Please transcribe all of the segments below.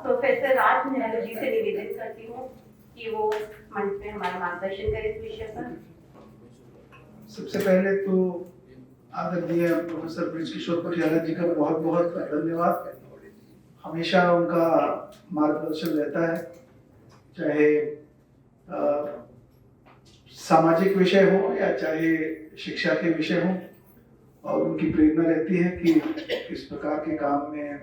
Professor Raj Nehru ji से निवेदन करती हूँ कि वो मंच में हमारा मार्गदर्शन करें इस विषय पर। सबसे पहले तो आदरणीय प्रोफेसर बृजकिशोर पटियाला जी का बहुत बहुत धन्यवाद। हमेशा उनका मार्गदर्शन रहता है, चाहे सामाजिक विषय हो या चाहे शिक्षा के विषय हो, और उनकी प्रेरणा रहती है कि इस प्रकार के काम में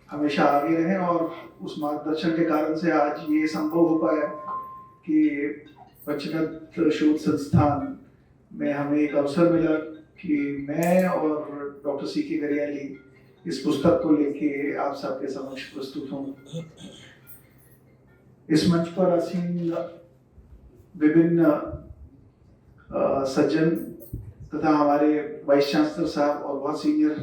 हमेशा आगे रहें। और उस मार्गदर्शन के कारण से आज ये संभव हो पाया कि बचनत शोध संस्थान में हमें एक अवसर मिला कि मैं और डॉक्टर सीके गरियाली इस पुस्तक को लेके आप सबके समक्ष प्रस्तुत हों। इस मंच पर आसीन विभिन्न सज्जन तथा हमारे वाइस चांसलर साहब और बहुत सीनियर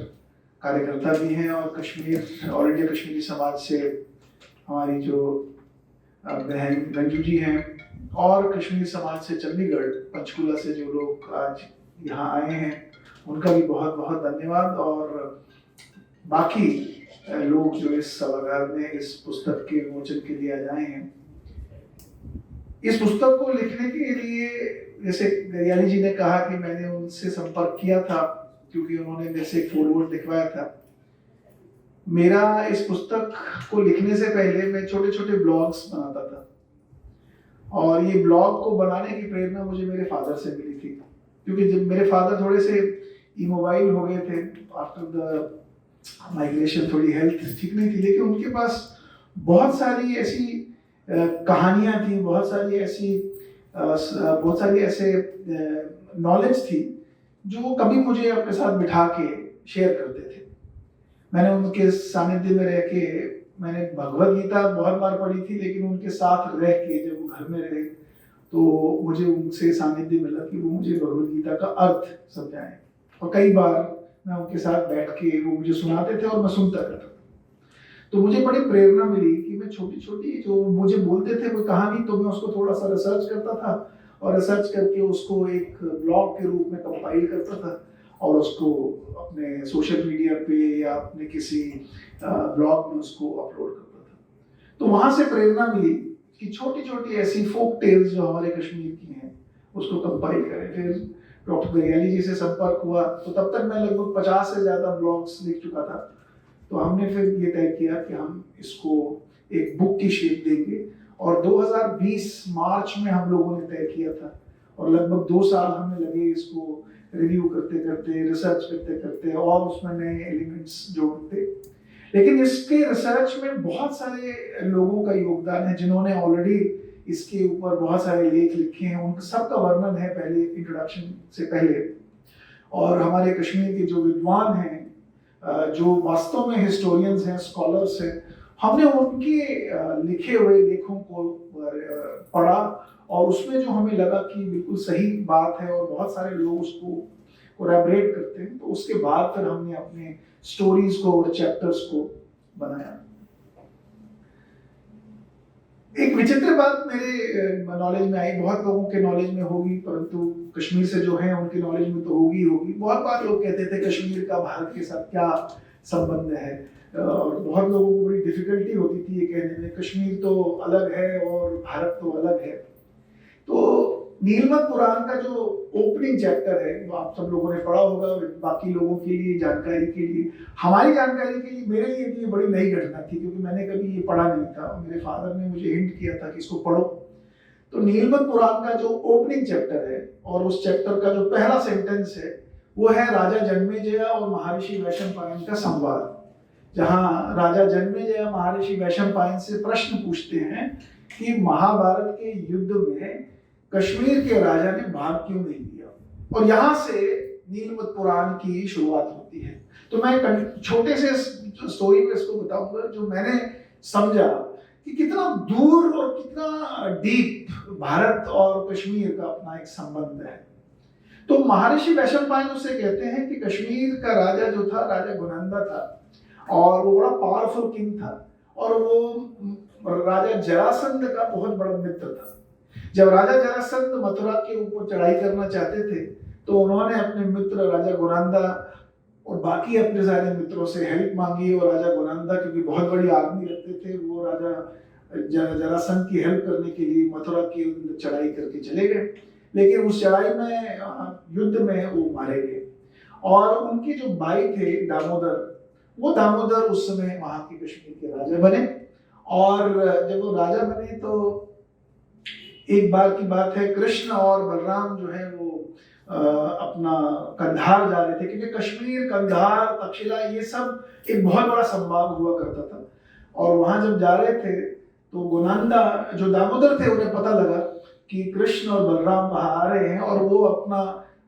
कार्यकर्ता भी हैं, और कश्मीर ऑल इंडिया कश्मीरी समाज से हमारी जो बहन रंजू जी हैं, और कश्मीर समाज से चंडीगढ़ पंचकुला से जो लोग आज यहाँ आए हैं, उनका भी बहुत बहुत धन्यवाद। और बाकी लोग जो इस सभागार में इस पुस्तक के विमोचन के लिए आए हैं। इस पुस्तक को लिखने के लिए, जैसे गरियाली जी ने कहा कि मैंने उनसे संपर्क किया था क्योंकि उन्होंने मेरे से एक फॉरवर्ड लिखवाया था। मेरा इस पुस्तक को लिखने से पहले मैं छोटे छोटे ब्लॉग्स बनाता था, और ये ब्लॉग को बनाने की प्रेरणा मुझे मेरे फादर से मिली थी, क्योंकि जब मेरे फादर थोड़े से इमोबाइल हो गए थे आफ्टर द माइग्रेशन, थोड़ी हेल्थ ठीक नहीं थी, लेकिन उनके पास बहुत सारी ऐसी कहानियां थी, बहुत सारी ऐसे नॉलेज थी जो कभी मुझे अपने साथ बिठा के शेयर करते थे। मैंने उनके सानिध्य में रह के, मैंने भगवद गीता बहुत बार पढ़ी थी, लेकिन उनके साथ रह के जब वो घर में रहे तो मुझे उनसे सानिध्य मिला कि वो मुझे भगवद गीता का अर्थ समझाएं। और कई बार मैं उनके साथ बैठ के, वो मुझे सुनाते थे और मैं सुनता रहता था। तो मुझे बड़ी प्रेरणा मिली कि मैं छोटी छोटी जो मुझे बोलते थे कोई कहानी, तो मैं उसको थोड़ा सा रिसर्च करता था, और रिसर्च करके उसको एक ब्लॉग के रूप में कंपाइल करता था, और उसको अपने सोशल मीडिया पे या अपने किसी ब्लॉग में उसको अपलोड करता था। तो वहाँ से प्रेरणा मिली कि छोटी छोटी ऐसी फोक टेल्स जो हमारे कश्मीर की हैं उसको कंपाइल करें। फिर डॉक्टर गरियाली जी से संपर्क हुआ, तो तब तक मैं लगभग 50 से ज़्यादा ब्लॉग्स लिख चुका था। तो हमने फिर ये तय किया कि हम इसको एक बुक की शेप देंगे, और 2020 मार्च में हम लोगों ने तय किया था, और लगभग 2 साल हमें लगे इसको रिव्यू करते करते, रिसर्च करते करते, और उसमें नए एलिमेंट्स जोड़ते। लेकिन इसके रिसर्च में बहुत सारे लोगों का योगदान है जिन्होंने ऑलरेडी इसके ऊपर बहुत सारे लेख लिखे हैं, उन सबका वर्णन है पहले इंट्रोडक्शन से पहले। और हमारे कश्मीर के जो विद्वान हैं, जो वास्तव में हिस्टोरियंस हैं, स्कॉलर्स हैं, हमने उनके लिखे हुए लेखों को पढ़ा, और उसमें जो हमें लगा कि बिल्कुल सही बात है और बहुत सारे लोग उसको कोलैबोरेट करते हैं, तो उसके बाद फिर हमने अपने स्टोरीज को और चैप्टर्स को बनाया। एक विचित्र बात मेरे नॉलेज में आई, बहुत लोगों के नॉलेज में होगी, परंतु कश्मीर से जो है उनके नॉलेज में तो होगी। बहुत बार लोग कहते थे कश्मीर का भारत के साथ क्या संबंध है, और बहुत लोगों को बड़ी डिफिकल्टी होती थी ये कहने में, कश्मीर तो अलग है और भारत तो अलग है। तो नीलमत पुराण का जो ओपनिंग चैप्टर है वो आप सब लोगों ने पढ़ा होगा, बाकी लोगों के लिए जानकारी के लिए, हमारी जानकारी के लिए, मेरे लिए ये बड़ी नई घटना थी क्योंकि मैंने कभी ये पढ़ा नहीं था। मेरे फादर ने मुझे हिंट किया था कि इसको पढ़ो। तो नीलमत पुराण का जो ओपनिंग चैप्टर है, और उस चैप्टर का जो पहला सेंटेंस है, वो है राजा जन्मेजय और महर्षि वैशंपायन का संवाद, जहाँ राजा जन्मेजय महर्षि वैशंपायन से प्रश्न पूछते हैं कि महाभारत के युद्ध में कश्मीर के राजा ने भाग क्यों नहीं लिया, और यहाँ से नीलमत पुराण की शुरुआत होती है। तो मैं छोटे से स्टोरी में इसको बताऊंगा जो मैंने समझा कि कितना दूर और कितना डीप भारत और कश्मीर का अपना एक संबंध है। तो महर्षि वैशंपायन उसे कहते हैं कि कश्मीर का राजा जो था, राजा गुनंदा था, और वो बड़ा पावरफुल किंग था, और वो राजा जरासंध का बहुत बड़ा मित्र था। जब राजा जरासंध मथुरा के ऊपर चढ़ाई करना चाहते थे, तो उन्होंने अपने मित्र राजा गुनंदा और बाकी अपने सारे मित्रों से हेल्प मांगी, और राजा गुनंदा क्योंकि बहुत बड़ी आर्मी रखते थे, वो राजा जरासंध की हेल्प करने के लिए मथुरा की चढ़ाई करके चले गए। लेकिन उस चढ़ाई में युद्ध में वो मारे गए। और उनके जो भाई थे दामोदर, वो दामोदर उस समय वहां के कश्मीर के राजा बने। और जब वो राजा बने तो एक बार की बात है, कृष्ण और बलराम जो है वो अपना कंधार जा रहे थे, क्योंकि कश्मीर, कंधार, तक्षशिला ये सब एक बहुत बड़ा संभाग हुआ करता था। और वहां जब जा रहे थे तो गुनंदा जो दामोदर थे, उन्हें पता लगा कि कृष्ण और बलराम वहां आ रहे हैं और वो अपना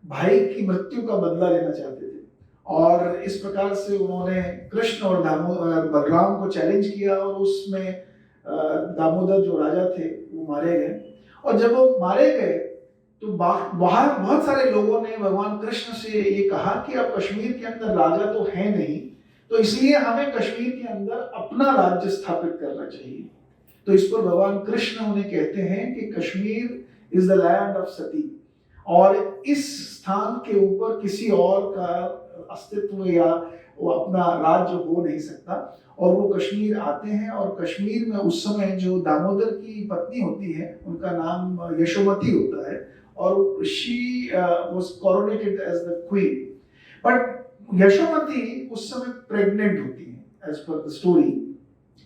भाई की मृत्यु का बदला लेना चाहते थे। और इस प्रकार से उन्होंने कृष्ण और बलराम को चैलेंज किया, और उसमें दामोदर जो राजा थे वो मारे गए। और जब वो मारे गए तो बाहर बहुत सारे लोगों ने भगवान कृष्ण से ये कहा कि अब कश्मीर के अंदर राजा तो है नहीं, तो इसलिए हमें कश्मीर के अंदर अपना राज्य स्थापित करना चाहिए। तो इस पर भगवान कृष्ण उन्हें कहते हैं कि Kashmir is the land of Sati, और इस स्थान के ऊपर किसी और का अस्तित्व या वो अपना राज्य हो नहीं सकता। और वो कश्मीर आते हैं, और कश्मीर में उस समय जो दामोदर की पत्नी होती है, उनका नाम यशोमती होता है, और she was coronated as the queen. But Yashomati उस समय प्रेग्नेंट होती है एज पर द स्टोरी।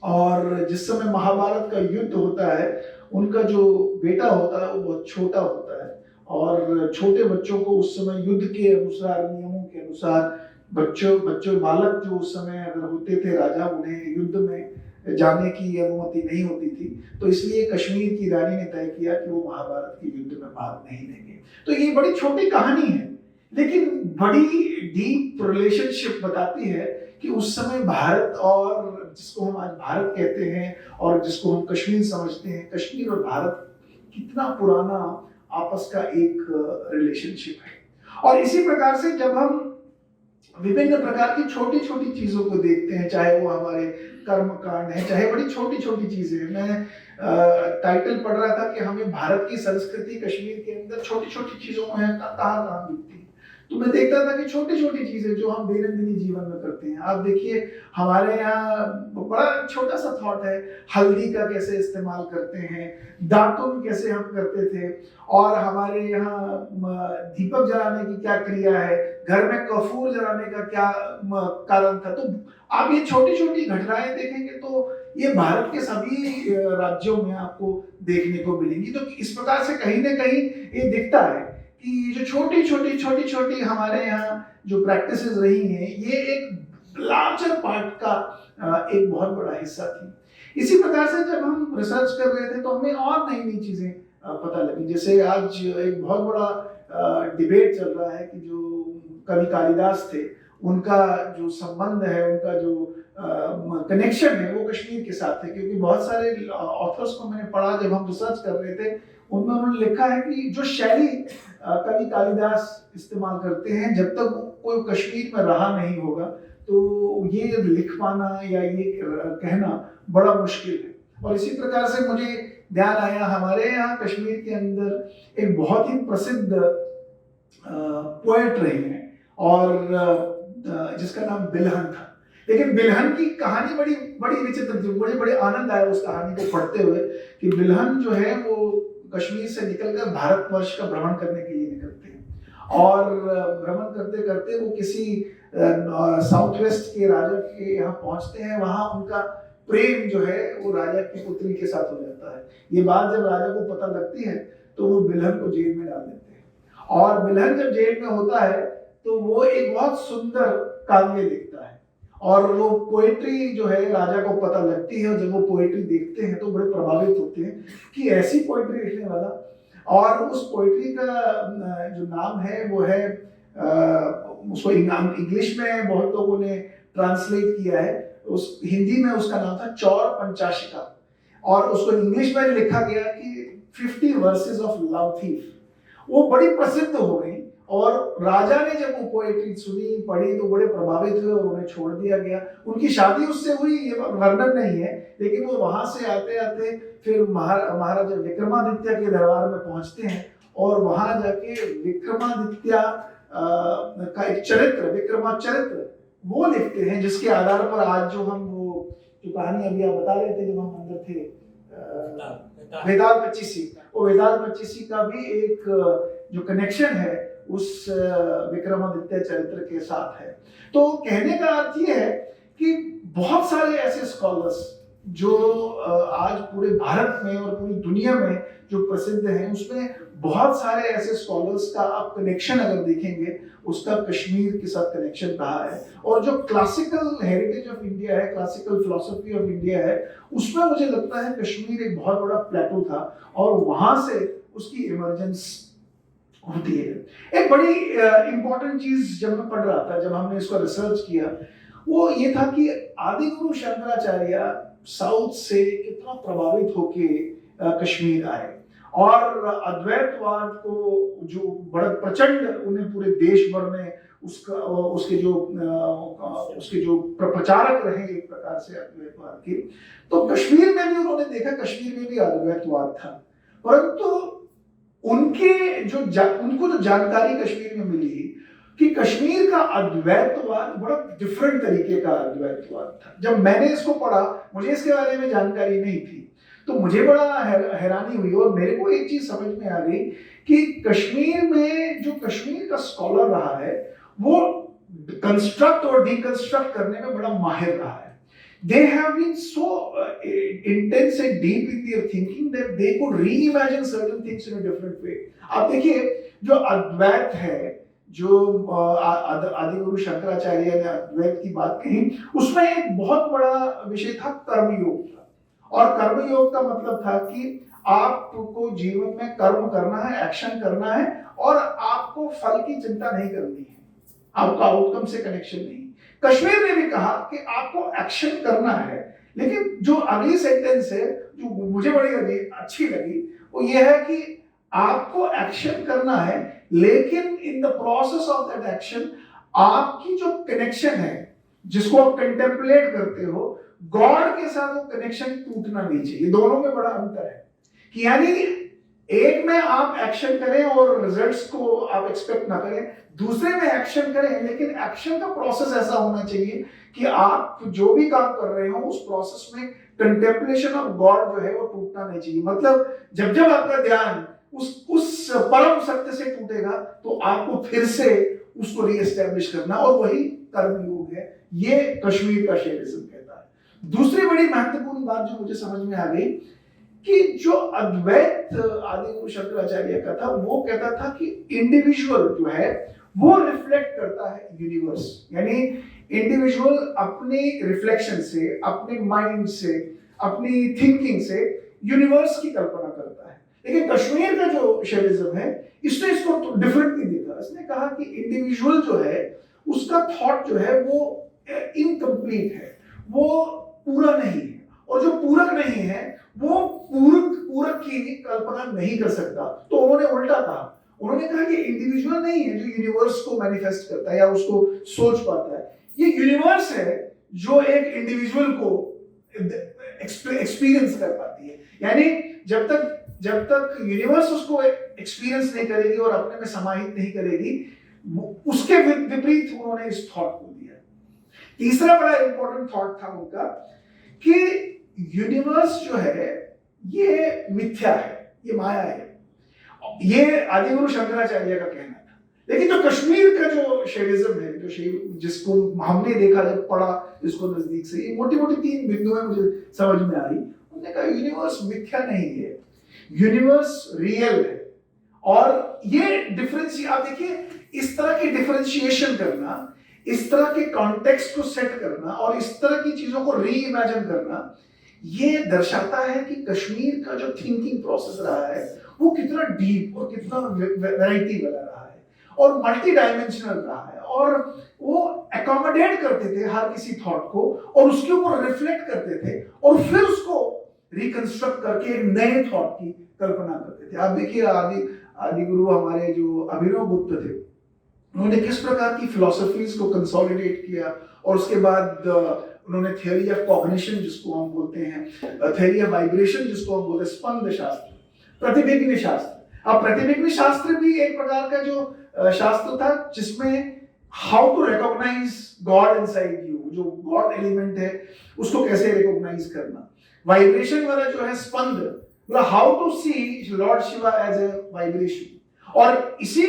और जिस समय महाभारत का युद्ध होता है, उनका जो बेटा होता है वो बहुत छोटा होता है, और छोटे बच्चों को उस समय युद्ध के अनुसार, नियमों के अनुसार, बच्चों बालक जो उस समय अगर होते थे राजा, उन्हें युद्ध में जाने की अनुमति नहीं होती थी। तो इसलिए कश्मीर की रानी ने तय किया कि वो महाभारत के युद्ध में भाग नहीं लेंगे। तो ये बड़ी छोटी कहानी है, लेकिन बड़ी डीप रिलेशनशिप बताती है कि उस समय भारत, और जिसको हम आज भारत कहते हैं और जिसको हम कश्मीर समझते हैं, कश्मीर और भारत कितना पुराना आपस का एक रिलेशनशिप है। और इसी प्रकार से जब हम विभिन्न प्रकार की छोटी छोटी चीजों को देखते हैं, चाहे वो हमारे कर्म कांड है, चाहे बड़ी छोटी छोटी चीजें हैं। मैं टाइटल पढ़ रहा था कि हमें भारत की संस्कृति कश्मीर के अंदर छोटी छोटी चीजों में कहाँ कहाँ दिखती है। तो मैं देखता था कि छोटी छोटी चीजें जो हम दैनंदिन जीवन में करते हैं, आप देखिए हमारे यहाँ बड़ा छोटा सा थॉट है, हल्दी का कैसे इस्तेमाल करते हैं, दातुन कैसे हम करते थे, और हमारे यहाँ दीपक जलाने की क्या क्रिया है, घर में कपूर जलाने का क्या कारण था। तो आप ये छोटी छोटी घटनाएं देखेंगे तो ये भारत के सभी राज्यों में आपको देखने को मिलेंगी। तो इस प्रकार से कहीं ना कहीं ये दिखता है कि जो छोटी छोटी हमारे यहाँ जो प्रैक्टिसेस रही हैं, ये एक लार्जर पार्ट का एक बहुत बड़ा हिस्सा थी। इसी प्रकार से जब हम रिसर्च कर रहे थे तो हमें और नई नई चीजें पता लगी। जैसे आज एक बहुत बड़ा डिबेट चल रहा है कि जो कवि कालिदास थे, उनका जो संबंध है, उनका जो कनेक्शन है वो कश्मीर के साथ है। क्योंकि बहुत सारे ऑथर्स को मैंने पढ़ा जब हम रिसर्च कर रहे थे, उनमें उन्होंने लिखा है कि जो शैली कवि कालिदास इस्तेमाल करते हैं, जब तक कोई कश्मीर में रहा नहीं होगा तो ये लिख पाना या ये कहना बड़ा मुश्किल है। और इसी प्रकार से मुझे ध्यान आया, हमारे यहाँ कश्मीर के अंदर एक बहुत ही प्रसिद्ध पोएट रहे हैं, और जिसका नाम बिल्हन था। लेकिन बिल्हन की कहानी बड़ी विचित्र थी। बड़े आनंद आया उस कहानी को पढ़ते हुए कि बिल्हन जो है वो कश्मीर से निकलकर भारतवर्ष का भ्रमण करने के लिए निकलते हैं, और भ्रमण करते करते वो किसी साउथ वेस्ट के राजा के यहाँ पहुंचते हैं। वहां उनका प्रेम जो है वो राजा की पुत्री के साथ हो जाता है। ये बात जब राजा को पता लगती है तो वो बिल्हन को जेल में डाल देते हैं। और बिल्हन जब जेल में होता है तो वो एक बहुत सुंदर काव्य लिखता है, और वो पोएट्री जो है राजा को पता लगती है, और जब वो पोएट्री देखते हैं तो बड़े प्रभावित होते हैं कि ऐसी पोएट्री लिखने वाला। और उस पोएट्री का जो नाम है वो है, उसको इंग्लिश में बहुत लोगों ने ट्रांसलेट किया है, उस हिंदी में उसका नाम था चौर पंचाशिका, और उसको इंग्लिश में लिखा गया कि 50 वर्सेस ऑफ लव थीफ। वो बड़ी प्रसिद्ध हो गई, और राजा ने जब वो पोएट्री सुनी, पढ़ी, तो बड़े प्रभावित हुए और उन्हें छोड़ दिया गया। उनकी शादी उससे हुई, ये वर्णन नहीं है, लेकिन वो वहां से आते आते फिर महाराजा विक्रमादित्य के दरबार में पहुंचते हैं, और वहां जाके विक्रमादित्य का एक चरित्र, विक्रमाचरित्र, वो लिखते हैं, जिसके आधार पर आज जो हम वो जो कहानी अभी आप बता रहे थे जब हम अंदर थे, वेदाल पच्चीसी, वो वेदाल पच्चीसी का भी एक जो कनेक्शन है उस विक्रमादित्य चरित्र के साथ है। तो कहने का अर्थ ये है कि बहुत सारे ऐसे स्कॉलर्स जो आज पूरे भारत में और पूरी दुनिया में जो प्रसिद्ध हैं, उसमें बहुत सारे ऐसे स्कॉलर्स का आप कनेक्शन अगर देखेंगे, उसका कश्मीर के साथ कनेक्शन रहा है। और जो क्लासिकल हेरिटेज ऑफ इंडिया है, क्लासिकल फिलॉसफी ऑफ इंडिया है, उसमें मुझे लगता है कश्मीर एक बहुत बड़ा प्लेटो था और वहां से उसकी इमर्जेंस होती है। एक बड़ी इंपॉर्टेंट चीज जब मैं पढ़ रहा था, जब हमने इसको रिसर्च किया, वो ये था कि आदि गुरु शंकराचार्य साउथ से कितना प्रभावित होके कश्मीर आए और अद्वैतवाद को जो बड़ा प्रचंड उन्हें पूरे देश भर में उसके जो प्रचारक रहे एक प्रकार से अद्वैतवाद के, तो कश्मीर में भी उन्होंने देखा, कश्मीर में भी अद्वैतवाद था, परंतु उनको जो जानकारी कश्मीर में मिली कि कश्मीर का अद्वैतवाद बड़ा डिफरेंट तरीके का अद्वैतवाद था। जब मैंने इसको पढ़ा, मुझे इसके बारे में जानकारी नहीं थी, तो मुझे बड़ा हैरानी हुई और मेरे को एक चीज समझ में आ गई कि कश्मीर में जो कश्मीर का स्कॉलर रहा है, वो कंस्ट्रक्ट और डिकंस्ट्रक्ट करने में बड़ा माहिर रहा है। They have been so intense and deep in their thinking that they could reimagine certain things in a different way. आप देखिए, जो अद्वैत है, जो आदिगुरु शंकराचार्य ने अद्वैत की बात कही, उसमें एक बहुत बड़ा विषय था कर्मयोग का। और कर्मयोग का मतलब था कि आपको जीवन में कर्म करना है, एक्शन करना है और आपको फल की चिंता नहीं करनी है, आपका आउटकम से कनेक्शन नहीं। कश्मीर ने भी कहा कि आपको एक्शन करना है, लेकिन जो अगली सेंटेंस है जो मुझे बड़ी अच्छी लगी, वो ये है कि आपको एक्शन करना है, लेकिन in the process of that action आपकी जो कनेक्शन है, जिसको आप कंटेम्पलेट करते हो, गॉड के साथ वो कनेक्शन टूटना नहीं चाहिए। दोनों में बड़ा अंतर है कि यानी एक में आप एक्शन करें और रिजल्ट्स को आप एक्सपेक्ट ना करें, दूसरे में एक्शन करें, लेकिन एक्शन का प्रोसेस ऐसा होना चाहिए कि आप जो भी काम कर रहे हो उस प्रोसेस में कंटेम्पलेशन ऑफ गॉड जो है वो टूटना नहीं चाहिए। मतलब जब जब आपका ध्यान उस परम सत्य से टूटेगा तो आपको फिर से उसको रीएस्टैब्लिश करना, और वही कर्म योग है। ये कश्मीर का शेरिज्म कहता है। दूसरी बड़ी महत्वपूर्ण बात जो मुझे समझ में आ गई कि जो अद्वैत आदिगुरु शंकराचार्य का था, वो कहता था कि इंडिविजुअल जो है वो रिफ्लेक्ट करता है यूनिवर्स, यानी इंडिविजुअल अपनी रिफ्लेक्शन से, अपने माइंड से, अपनी थिंकिंग से यूनिवर्स की कल्पना करता है। लेकिन कश्मीर का जो शेरिज्म है, इसने इसको तो डिफरेंटली देखा। इसने कहा कि इंडिविजुअल जो है उसका थॉट जो है वो इनकम्प्लीट है, वो पूरा नहीं है, और जो पूरक नहीं है वो पूरक की कल्पना नहीं कर सकता। तो उन्होंने उल्टा कहा, उन्होंने कहा कि इंडिविजुअल नहीं है जो यूनिवर्स को मैनिफेस्ट करता है या उसको सोच पाता है, ये यूनिवर्स है जो एक इंडिविजुअल को एक्सपीरियंस कर पाती है। यानी जब तक यूनिवर्स उसको एक्सपीरियंस नहीं करेगी और अपने में समाहित नहीं करेगी, उसके विपरीत उन्होंने इस थॉट को दिया। तीसरा बड़ा इंपॉर्टेंट थॉट था उनका कि यूनिवर्स जो है ये मिथ्या है, ये माया है। ये आदिगुरु शंकराचार्य का कहना था। लेकिन जो कश्मीर का जो शेरिज्म है, जिसको हमने देखा, जब पढ़ा इसको नजदीक से, ये मोटी मोटी 3 बिंदुएं मुझे समझ में आई। उन्होंने कहा यूनिवर्स मिथ्या नहीं है, यूनिवर्स रियल है। और ये डिफरेंस, आप देखिए, इस तरह की डिफरेंशिएशन करना, इस तरह के कॉन्टेक्स्ट को सेट करना और इस तरह की चीजों को री इमेजिन करना, ये दर्शाता है कि कश्मीर का जो थिंकिंग प्रोसेस रहा है वो कितना डीप और कितना वैरायटी वाला रहा है और मल्टी डायमेंशनल रहा है, और वो अकोमोडेट करते थे हर किसी थॉट को और उसके ऊपर रिफ्लेक्ट करते थे और फिर उसको रिकंस्ट्रक्ट करके एक नए थॉट की कल्पना करते थे। आप देखिए, आदि गुरु हमारे जो अभिनव गुप्त थे, उन्होंने किस प्रकार की फिलॉसफीज को कंसोलिडेट किया, और उसके बाद उन्होंने थ्योरी ऑफ कॉग्निशन जिसको हम बोलते हैं, थ्योरी ऑफ वाइब्रेशन जिसको हम बोलते हैं, स्पंद शास्त्र, प्रतिभिज्ञ शास्त्र। अब प्रतिभिज्ञ शास्त्र भी एक प्रकार का जो शास्त्र था जिसमें how to recognise God inside you, जो गॉड एलिमेंट है उसको कैसे रिकॉग्नाइज करना। वाइब्रेशन वाला जो है स्पंद, मतलब how to see Lord Shiva as a vibration. और इसी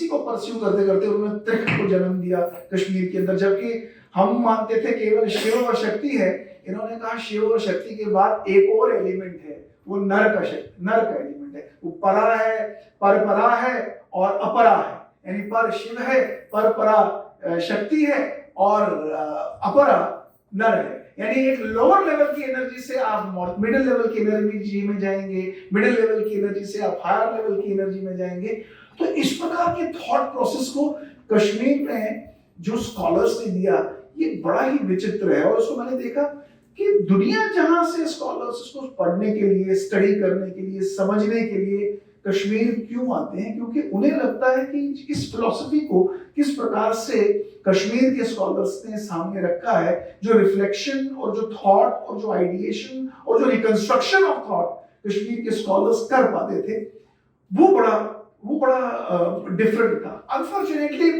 को परस्यू करते करते उन्होंने त्रिक को जन्म दिया कश्मीर के अंदर। जबकि हम मानते थे केवल शिव और शक्ति है, इन्होंने कहा शिव और शक्ति के बाद एक और एलिमेंट है, वो नर का एलिमेंट है। वो परा है, परपरा है और अपरा है, यानी पर शिव है, परपरा शक्ति है और अपरा नर है। यानी एक लोअर लेवल की एनर्जी से आप मिडिल लेवल की एनर्जी में जाएंगे, मिडिल लेवल की एनर्जी से आप हायर लेवल की एनर्जी में जाएंगे। तो इस प्रकार के थॉट प्रोसेस को कश्मीर में जो स्कॉलर्स ने दिया, ये बड़ा ही विचित्र है। और उसको मैंने देखा कि दुनिया जहां से स्कॉलर्स इसको पढ़ने के लिए, स्टडी करने के लिए, समझने के लिए कश्मीर क्यों आते हैं, क्योंकि उन्हें लगता है कि इस फिलॉसफी को किस प्रकार से कश्मीर के स्कॉलर्स ने सामने रखा है, जो रिफ्लेक्शन और जो थॉट और जो आइडिएशन और जो रिकंस्ट्रक्शन ऑफ थॉट कश्मीर के स्कॉलर्स कर पाते थे, वो बड़ा डिफरेंट था। अनफॉर्चुनेटली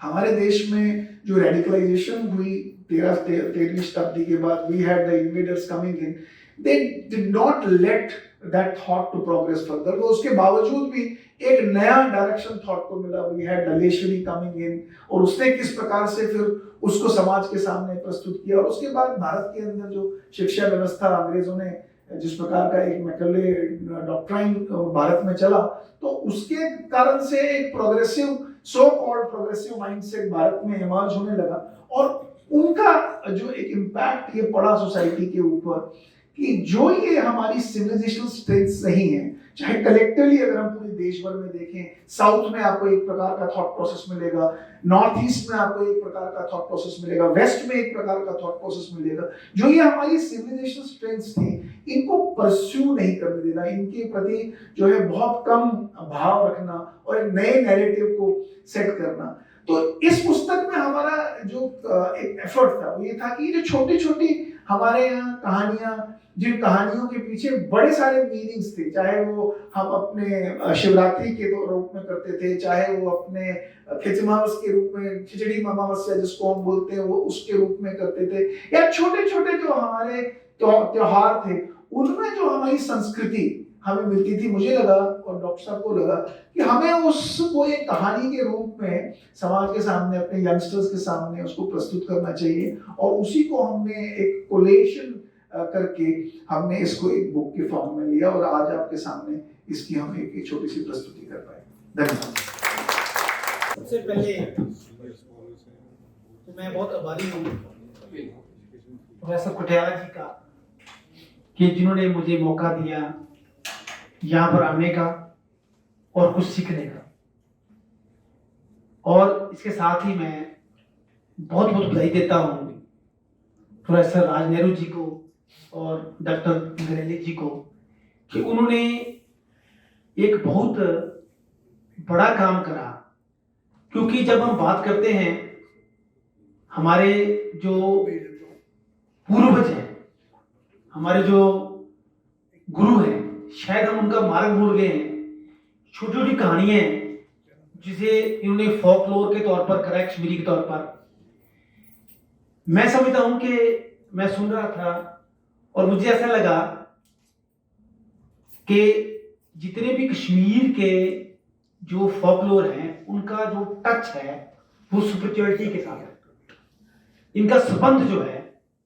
हमारे देश में जो रेडिकलाइजेशन हुई 13वीं शताब्दी के बाद, we had the invaders coming in, they did not let that thought to progress further. वो उसके बावजूद भी एक नया डायरेक्शन थॉट को मिला, वी हैड डलेश्वरी कमिंग इन, और उसने किस प्रकार से फिर उसको समाज के सामने प्रस्तुत किया। और उसके बाद भारत के अंदर जो शिक्षा व्यवस्था अंग्रेजों ने जिस प्रकार का एक मैकले डॉक्ट्राइन भारत में चला, तो उसके कारण से एक progressive, so called progressive mindset Bharat में इमर्ज होने लगा। और उनका जो एक इम्पैक्ट ये पड़ा सोसाइटी के ऊपर, कि जो ये हमारी सिविलाइजेशनल स्ट्रेंथ्स नहीं है, चाहे कलेक्टिवली अगर हम पूरे देश भर में देखें, साउथ में आपको एक प्रकार का थॉट प्रोसेस मिलेगा, नॉर्थ ईस्ट में आपको एक प्रकार का थॉट प्रोसेस मिलेगा, वेस्ट में एक प्रकार का थॉट प्रोसेस मिलेगा। जो ये हमारी सिविलाइजेशनल स्ट्रेंथ्स थी, इनको परस्यू नहीं करने देना, इनके प्रति जो है बहुत कम भाव रखना और एक नए नैरेटिव को सेट करना। तो इस पुस्तक में हमारा जो एक एफर्ट था वो ये था कि जो छोटी छोटी हमारे यहाँ कहानियां, जिन कहानियों के पीछे बड़े सारे मीनिंग्स थे, चाहे वो हम अपने शिवरात्रि के रूप में करते थे, चाहे वो अपने खिचमावस के रूप में, खिचड़ी अमावस्या जिसको हम बोलते हैं, वो उसके रूप में करते थे, या छोटे छोटे जो हमारे त्योहार थे, उनमें जो हमारी संस्कृति हमें मिलती थी। मुझे लगा और डॉक्टर साहब को लगा कि हमें उसको एक कहानी के रूप में समाज के सामने, अपने यंगस्टर्स के सामने उसको प्रस्तुत करना चाहिए। और उसी को हमने एक कोलेशन करके हमने इसको एक बुक के फॉर्म में लिया, और आज आपके सामने इसकी हम एक छोटी सी प्रस्तुति कर पाए। धन्यवाद। सबसे पहले तो मैं बहुत आभारी हूँ प्रोफेसर कुटियाला जी का, कि जिन्होंने मुझे मौका दिया यहाँ पर आने का और कुछ सीखने का। और इसके साथ ही मैं बहुत बहुत बधाई देता हूँ प्रोफेसर राज नेहरू जी को और डॉक्टर गरेली जी को, कि उन्होंने एक बहुत बड़ा काम करा। क्योंकि जब हम बात करते हैं, हमारे जो पूर्वज हैं, हमारे जो गुरु हैं, शायद हम उनका मार्ग भूल गए हैं। छोटी छोटी कहानियां हैं जिसे इन्होंने फोकलोर के तौर पर करा, कश्मीरी के तौर पर। मैं समझता हूं कि मैं सुन रहा था और मुझे ऐसा लगा कि जितने भी कश्मीर के जो फोकलोर हैं, उनका जो टच है वो स्पिरिचुअलिटी के साथ है, इनका संबंध जो है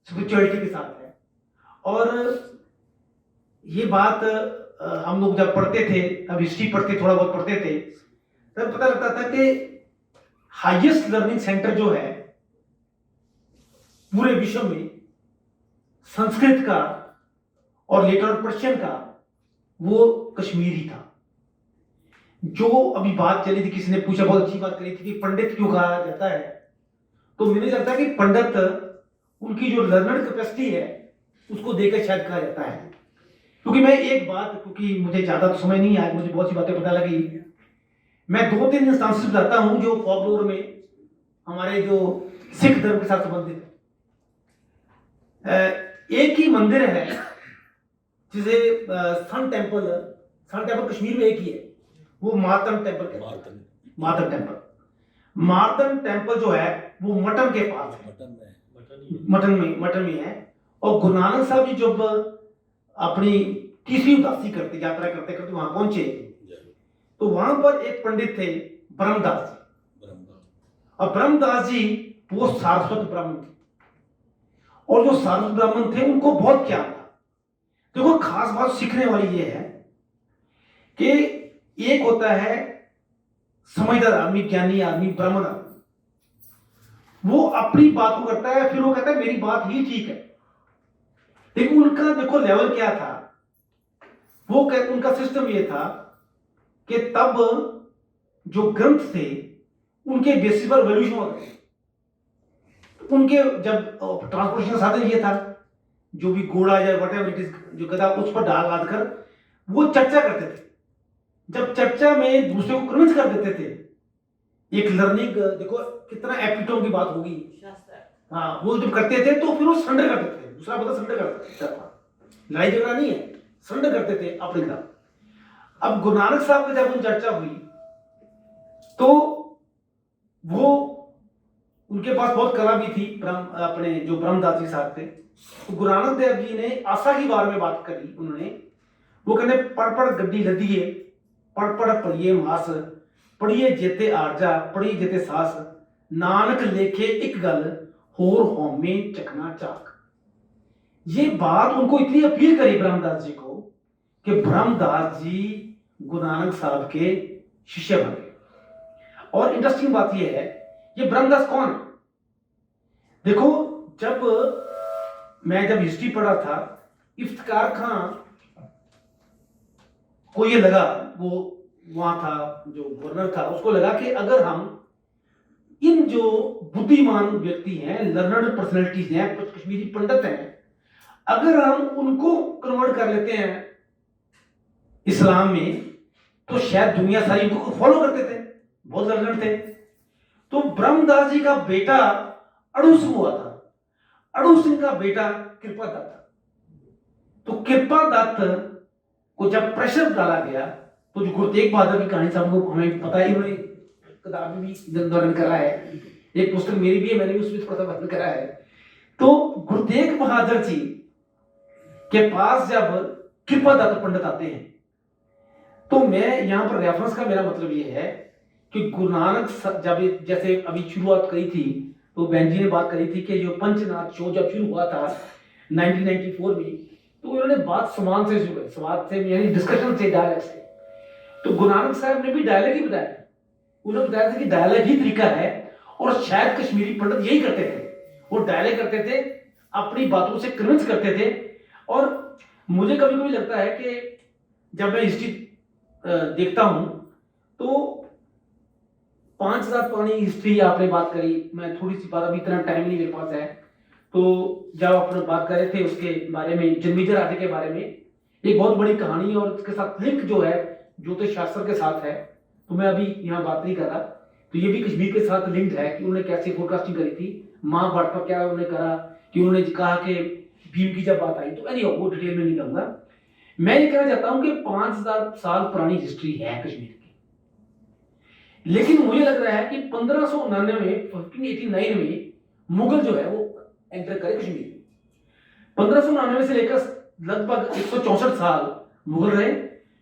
स्पिरिचुअलिटी के साथ है। और ये बात हम लोग जब पढ़ते थे, तब हिस्ट्री पढ़ते, थोड़ा बहुत पढ़ते थे, तब पता लगता था कि हाईएस्ट लर्निंग सेंटर जो है पूरे विश्व में संस्कृत का और लेटर पर्शियन का, वो कश्मीर ही था। जो अभी बात चली थी, किसी ने पूछा, बहुत अच्छी बात करी थी कि पंडित क्यों कहा जाता है, तो मुझे लगता है कि पंडित उनकी जो लर्नर कैपेसिटी है उसको देकर शायद कहा जाता है। क्योंकि मैं एक बात, क्योंकि मुझे ज्यादा तो समय नहीं है, आज मुझे बहुत सी बातें पता लगी, मैं 2-3 इंस्टांसेस बताता हूं जो फोकलोर में हमारे जो सिख धर्म के साथ संबंधित है। एक ही मंदिर है जिसे सन टेम्पल कश्मीर में एक ही है, वो मार्तन टेम्पल कहते हैं। मार्तन मार्तन टेम्पल जो है वो मटन के पास है, मटन में है। और गुरु नानक साहब जी जब अपनी तीसरी उदासी करते यात्रा करते करते वहां पहुंचे तो वहां पर एक पंडित थे ब्रह्मदास जी। और ब्रह्मदास जी वो सारस्वत ब्राह्मण थे, और जो सारस्वत ब्राह्मण थे उनको बहुत ज्ञान था। देखो खास बात सीखने वाली ये है कि एक होता है समझदार आदमी, ज्ञानी आदमी, ब्राह्मण आदमी, वो अपनी बात को करता है, फिर वो कहता है मेरी बात ही ठीक है। लेकिन उनका देखो लेवल क्या था, वो उनका सिस्टम ये था कि तब जो ग्रंथ थे उनके बेसिस पर वैल्यूशन होते थे। उनके जब ट्रांसपोर्टेशन का साधन ये था, जो भी घोड़ा या व्हाटएवर इट इज, जो गधा, उस पर डाल लाद कर वो चर्चा करते थे। जब चर्चा में दूसरे को कन्विंस कर देते थे, एक लर्निंग, देखो कितना एपिटोम की बात होगी, हाँ, वो जब करते थे तो फिर वो सरेंडर कर देते थे, दूसरा बंदा सरेंडर कर देता था, लड़ाई झगड़ा नहीं है, सरेंडर करते थे अपने खिलाफ। अब गुरु नानक साहब की जब उन चर्चा हुई तो वो, उनके पास बहुत कला भी थी, अपने जो ब्रह्मदास जी साहब थे, तो गुरु नानक देव जी ने आशा की बारे में बात करी। उन्होंने वो कहते पढ़ पढ़ गड्डी लदिए, पढ़ पढ़ पढ़िए मास, पढ़िए जेते आरजा, पढ़िए जेते सास, नानक लेखे एक गल होर होमे चखना चाक। ये बात उनको इतनी अपील करी ब्रह्मदास जी को कि ब्रह्मदास जी गुरु नानक साहब के शिष्य बन गए। और इंटरेस्टिंग बात यह है, ये ब्रह्मदास कौन है? देखो जब हिस्ट्री पढ़ा था, इफ्तिकार खां को ये लगा, वो वहां था जो गवर्नर था, उसको लगा कि अगर हम इन जो बुद्धिमान व्यक्ति हैं, लर्नड पर्सनैलिटीज हैं, कश्मीरी पंडित हैं, अगर हम उनको कन्वर्ट कर लेते हैं इस्लाम में तो शायद दुनिया सारी उनको फॉलो करते थे, बहुत लर्नड थे। तो ब्रह्मदास जी का बेटा अड़ू सिंह हुआ था, अड़ू सिंह का बेटा कृपा दत्त। तो कृपा दत्त को जब प्रेशर डाला गया तो जो गुरु तेग बहादुर की कहानी सबको हमें पता है, इन्होंने किताब भी वर्णन करा है, एक पुस्तक मेरी भी है, मैंने भी उसमें थोड़ा सा वर्णन करा है। तो गुरु तेग बहादुर जी के पास जब कृपा दत्त पंडित आते हैं, तो मैं यहाँ पर रेफरेंस का मेरा मतलब ये है कि गुरु नानक जब जैसे अभी शुरुआत करी थी, तो बहन जी ने बात करी थी कि जो पंचनाथ शो जब शुरू हुआ था 1994 में, तो उन्होंने बात समान से शुरू की, सवाल से यानी डिस्कशन से, डायलॉग से। तो गुरु नानक साहब ने भी डायलॉग ही बताया, उन्होंने बताया था कि डायलॉग ही तरीका है, और शायद कश्मीरी पंडित यही करते थे, वो डायलॉग करते थे, अपनी बातों से कन्विंस करते थे। और मुझे कभी कभी लगता है कि जब मैं हिस्ट्री देखता हूं तो 5000 पुरानी हिस्ट्री आपने बात करी, मैं थोड़ी सी बात, अभी इतना टाइम नहीं मेरे पास है, तो जब अपने बात कर रहे थे उसके बारे में, जन्मेजय राजे के बारे में, एक बहुत बड़ी कहानी और उसके साथ लिंक जो है ज्योतिष शास्त्र के साथ है, तो मैं अभी यहाँ बात नहीं कर रहा। तो ये भी कश्मीर के साथ लिंक्ड है कि उन्होंने कैसे फोरकास्टिंग करी थी, महाभारत पर क्या उन्होंने करा, कि उन्होंने कहा कि भीम की जब बात आई, तो एनी वो डिटेल में नहीं कहूंगा। मैं ये कहना चाहता हूं कि 5000 साल पुरानी हिस्ट्री है कश्मीर की, लेकिन मुझे लग रहा है कि 1599 में, 1589 में मुगल जो है वो एंटर करे कश्मीर में। 1599 से लेकर लगभग 164 साल मुगल रहे,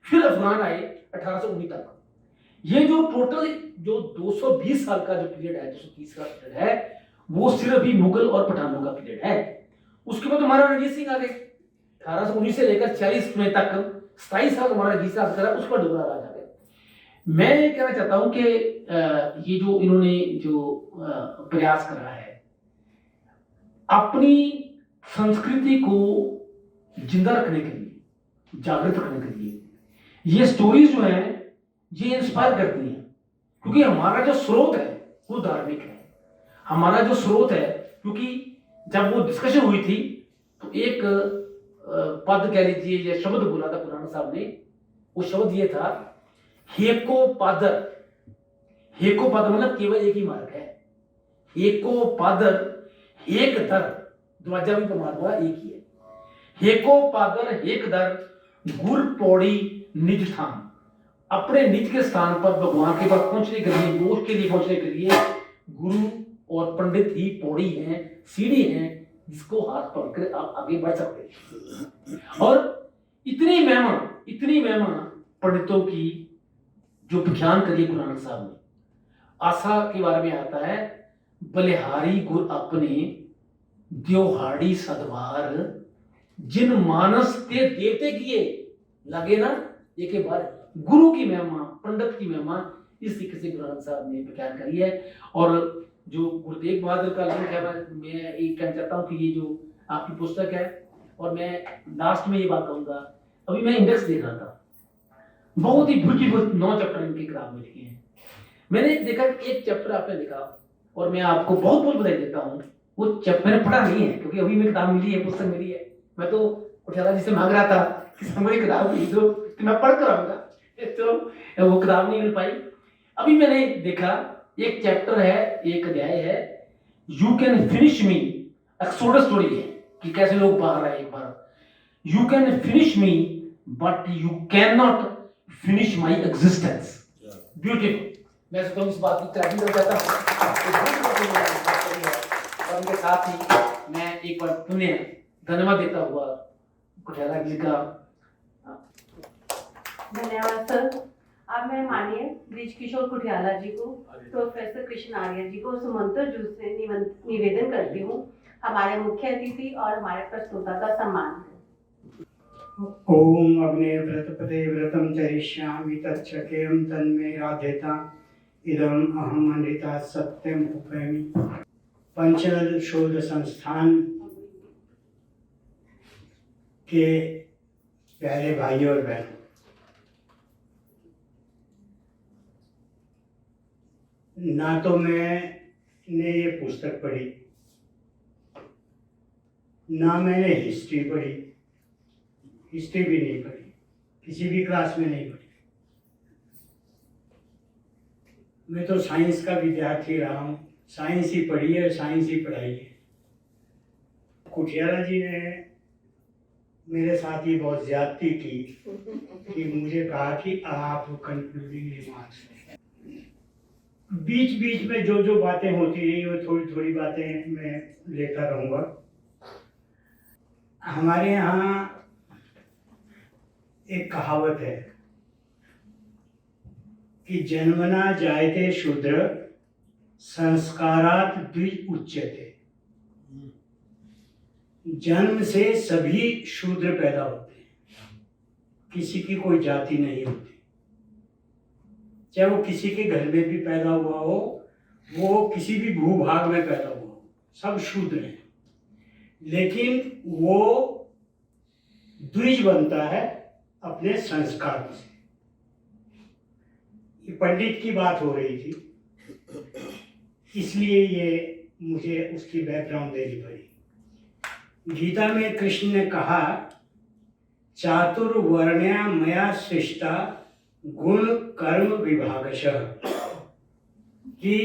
फिर अफगान आए 1819 तक। ये जो टोटल जो 220 साल का जो पीरियड है, 230 का पीरियड है, वो सिर्फ ही मुगल और पठानों का पीरियड है। उसके बाद हमारा रणजीत सिंह आ गए, 1819 से लेकर 40 में तक 27 साल हमारा रणजीत सिंह करा, उस पर डोगरा राज आ गया। मैं ये कहना चाहता हूं कि ये जो इन्होंने जो प्रयास करा है अपनी संस्कृति को जिंदा रखने के लिए, जागृत रखने के लिए, ये स्टोरीज जो हैं ये इंस्पायर करती हैं, क्योंकि हमारा जो स्रोत है वो धार्मिक है। हमारा जो स्रोत है, क्योंकि जब वो डिस्कशन हुई थी तो एक पद कह लीजिए या शब्द बोला था पुराना साहब ने, वो शब्द ये था हेको पादर। हेको पादर मतलब केवल एक ही मार्ग है, एको पादर एक दर, दरवाजा भी प्रमाण हुआ एक ही है। हेको पादर एक दर गुर पौड़ी निज ठाम, अपने निज के स्थान पर भगवान के पास पहुंचने के लिए, मोक्ष के लिए पहुंचने के लिए गुरु और पंडित ही पौड़ी हैं, सीढ़ी हैं, जिसको हाथ पकड़कर आप आगे बढ़ सकते हैं। और इतनी महिमा पंडितों की जो व्याख्यान करिए गुरु नानक साहब ने। आशा के बारे में आता है, बलिहारी गुर अपने द्योहाड़ी सदवार, जिन मानस के देवते किए लगे ना एक बार। गुरु की महिमा, पंडित की महिमा, इस तरीके से गुरु नानक साहब ने व्याख्यान करी है। और जो गुरु तेग बहादुर का लिंक है, मैं एक कहना चाहता हूँ कि ये जो आपकी पुस्तक है, और मैं लास्ट में ये बात कहूंगा, अभी मैं इंडेक्स देख रहा था, बहुत ही ब्यूटीफुल 9 चैप्टर इनकी किताब में लिखे हैं। मैंने देखा एक चैप्टर आपने लिखा, और मैं आपको बहुत बहुत बधाई देता हूँ। वो चैप्टर मैंने पढ़ा नहीं है, क्योंकि अभी मैं किताब मिली है, पुस्तक मिली है। मैं तो कुठियाला जी से मांग रहा था कि हमारी किताब मिली तो मैं पढ़ कर आऊंगा, तो वो किताब नहीं मिल पाई। अभी मैंने देखा एक चैप्टर है, एक अध्याय है, you can finish me, exodus story है कि कैसे लोग बाहर आए एक बार। You can finish me but you can not finish my existence. Beautiful. मैं तो इस बात की क्लैरिटी कर देता हूँ, और उनके साथ ही मैं एक बार पुनः धन्यवाद देता हुआ कुठियाला जी का। धन्यवाद सर। अब मैं माननीय ब्रिज किशोर कुठियाला जी को, प्रोफेसर कृष्ण आर्य जी को सुमंत्र जूस से निवेदन करती हूँ हमारे मुख्य अतिथि और हमारे प्रस्तुता का सम्मान करें। ओम अग्ने व्रतपते व्रतम चरिष्यामि तच्छकेयं तन्मे राधेता इदम अहम अनृता सत्यम उपैमि। पंचनद शोध संस्थान के प्यारे भाइयों और बहनों, ना तो मैंने ये पुस्तक पढ़ी, ना मैंने हिस्ट्री पढ़ी, हिस्ट्री भी नहीं पढ़ी, किसी भी क्लास में नहीं पढ़ी। मैं तो साइंस का विद्यार्थी रहा हूँ, साइंस ही पढ़ी है, साइंस ही पढ़ाई है। कुठियाला जी ने मेरे साथ ही बहुत ज्यादती की कि मुझे कहा कि आप कंक्लूडिंग रिमार्क्स दें। बीच बीच में जो जो बातें होती रही वो थोड़ी थोड़ी बातें मैं लेता रहूँगा। हमारे यहाँ एक कहावत है कि जन्मना जायते शूद्र संस्कारात् द्विज उच्यते। जन्म से सभी शूद्र पैदा होते हैं, किसी की कोई जाति नहीं होती। चाहे वो किसी के घर में भी पैदा हुआ हो, वो किसी भी भूभाग में पैदा हुआ हो, सब शूद्र हैं। लेकिन वो द्विज बनता है अपने संस्कार से। ये पंडित की बात हो रही थी, इसलिए ये मुझे उसकी बैकग्राउंड देनी पड़ी। गीता में कृष्ण ने कहा, चातुर्वर्ण्या मया सृष्टा गुण कर्म विभागशः, कि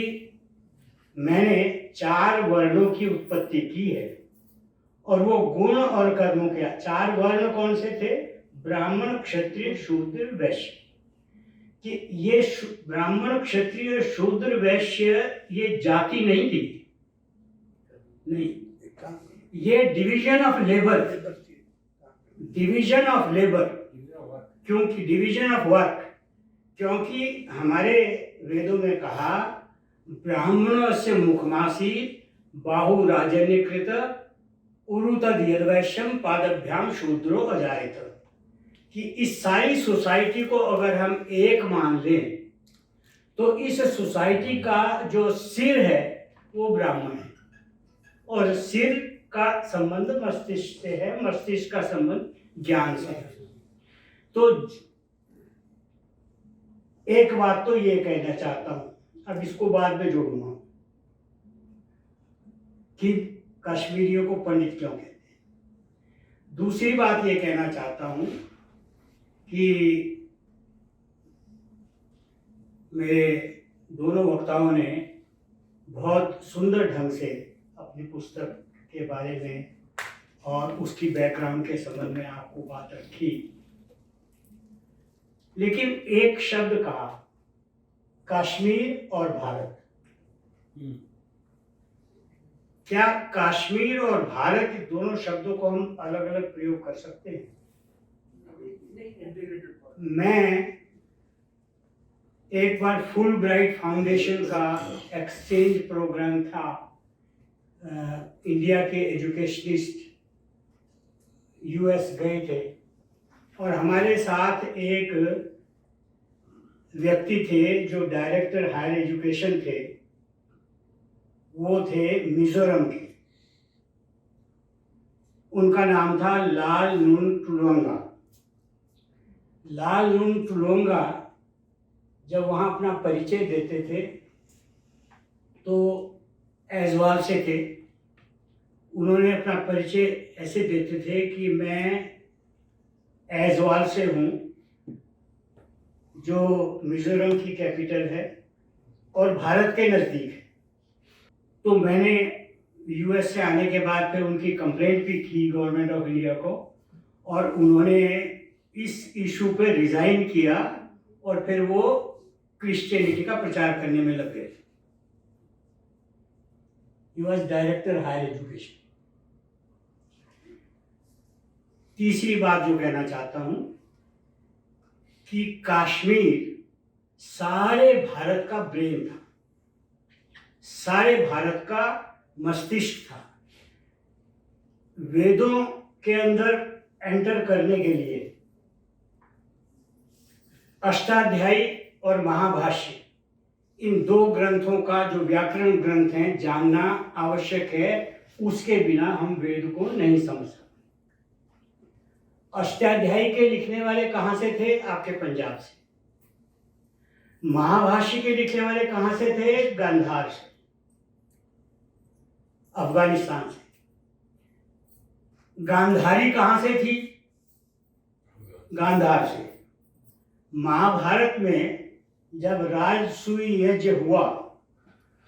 मैंने 4 वर्णों की उत्पत्ति की है, और वो गुण और कर्मों के 4 वर्ण कौन से थे? ब्राह्मण, क्षत्रिय, शूद्र, वैश्य। कि ये ब्राह्मण, क्षत्रिय, शूद्र, वैश्य ये जाति नहीं थी, नहीं, ये division of labour, division of labour, क्योंकि डिवीजन ऑफ वर्क, क्योंकि हमारे वेदों में कहा, ब्राह्मणस्य मुखमासी बाहु राजन्यकृत उरुतद यद्वैश्यम पादभ्याम शूद्रो अजायत। कि इस सारी सोसाइटी को अगर हम एक मान लें तो इस सोसाइटी का जो सिर है वो ब्राह्मण है, और सिर का संबंध मस्तिष्क से है, मस्तिष्क का संबंध ज्ञान से है। तो एक बात तो ये कहना चाहता हूं, अब इसको बाद में जोड़ूंगा, कि कश्मीरियों को पंडित क्यों कहते हैं। दूसरी बात ये कहना चाहता हूं कि मेरे दोनों वक्ताओं ने बहुत सुंदर ढंग से अपनी पुस्तक के बारे में और उसकी बैकग्राउंड के संबंध में आपको बात रखी। लेकिन एक शब्द कहा, कश्मीर और भारत। क्या कश्मीर और भारत दोनों शब्दों को हम अलग अलग प्रयोग कर सकते हैं? मैं एक बार फुल ब्राइट फाउंडेशन का एक्सचेंज प्रोग्राम था, इंडिया के एजुकेशनिस्ट यूएस गए थे और हमारे साथ एक व्यक्ति थे जो डायरेक्टर हायर एजुकेशन थे, वो थे मिजोरम के। उनका नाम था लाल नून टुलोंगा। लाल नून टुलोंगा जब वहाँ अपना परिचय देते थे तो ऐजवाल से थे। उन्होंने अपना परिचय ऐसे देते थे कि मैं ऐजवाल से हूँ, जो मिजोरम की कैपिटल है और भारत के नज़दीक है। तो मैंने यूएस से आने के बाद फिर उनकी कंप्लेंट भी की गवर्नमेंट ऑफ इंडिया को, और उन्होंने इस इशू पे रिज़ाइन किया और फिर वो क्रिश्चियनिटी का प्रचार करने में लग गए। He was director higher education. तीसरी बात जो कहना चाहता हूं कि कश्मीर सारे भारत का ब्रेन था, सारे भारत का मस्तिष्क था। वेदों के अंदर एंटर करने के लिए अष्टाध्यायी और महाभाष्य, इन दो ग्रंथों का जो व्याकरण ग्रंथ हैं जानना आवश्यक है। उसके बिना हम वेद को नहीं समझ सकते। अष्टाध्यायी के लिखने वाले कहाँ से थे? आपके पंजाब से। महाभाष्य के लिखने वाले कहाँ से थे? गांधार से, अफगानिस्तान से। गांधारी कहाँ से थी? गांधार से। महाभारत में जब राजसूय यज्ञ हुआ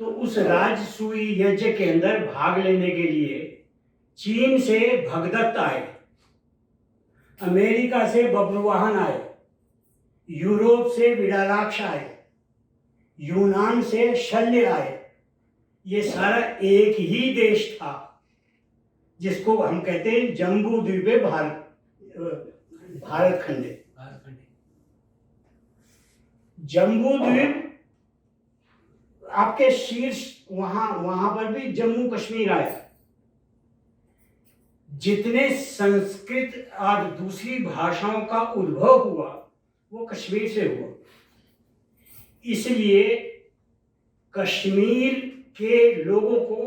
तो उस राजसूय यज्ञ के अंदर भाग लेने के लिए चीन से भगदत्त आए, अमेरिका से बब्रुवाहन आए, यूरोप से विडालाक्ष आए, यूनान से शल्य आए। ये सारा एक ही देश था जिसको हम कहते हैं जम्बू द्वीपे भारत खंड। जम्बू द्वीप आपके शीर्ष, वहां पर भी जम्मू कश्मीर आया। जितने संस्कृत और दूसरी भाषाओं का उद्भव हुआ वो कश्मीर से हुआ। इसलिए कश्मीर के लोगों को,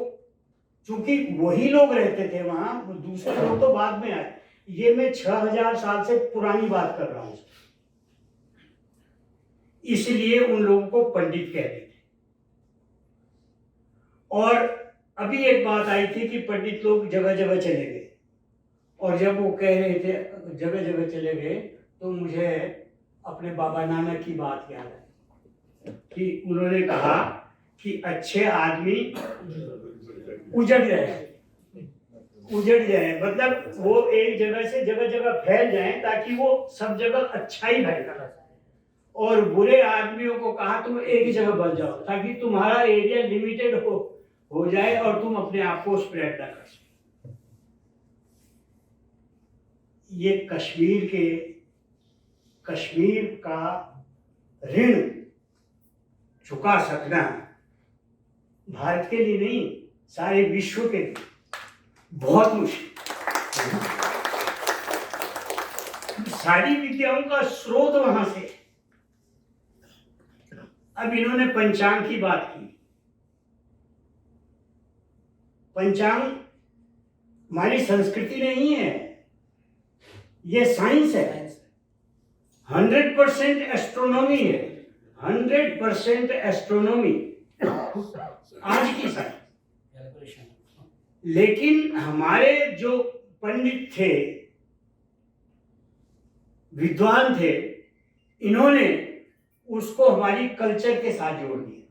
चूंकि वही लोग रहते थे वहां, दूसरे लोग तो बाद में आए। ये मैं 6000 साल से पुरानी बात कर रहा हूं, इसलिए उन लोगों को पंडित कहते थे। और अभी एक बात आई थी कि पंडित लोग जगह जगह चले गए, और जब वो कह रहे थे जगह जगह चले गए तो मुझे अपने बाबा नानक की बात याद आई कि उन्होंने कहा कि अच्छे आदमी उजड़ जाए, मतलब वो एक जगह से जगह जगह फैल जाएं ताकि वो सब जगह अच्छा ही फैले। और बुरे आदमियों को कहा तुम एक ही जगह बस जाओ ताकि तुम्हारा एरिया लिमिटेड हो जाए और तुम अपने आप को स्प्रेड ना कर सको। ये कश्मीर का ऋण चुका सकना भारत के लिए नहीं, सारे विश्व के लिए बहुत मुश्किल। सारी विद्याओं का स्रोत वहां से। अब इन्होंने पंचांग की बात की। पंचांग हमारी संस्कृति नहीं है, ये साइंस है। 100% एस्ट्रोनॉमी है, 100% एस्ट्रोनॉमी आज की साइंस। लेकिन हमारे जो पंडित थे, विद्वान थे, इन्होंने उसको हमारी कल्चर के साथ जोड़ दिया।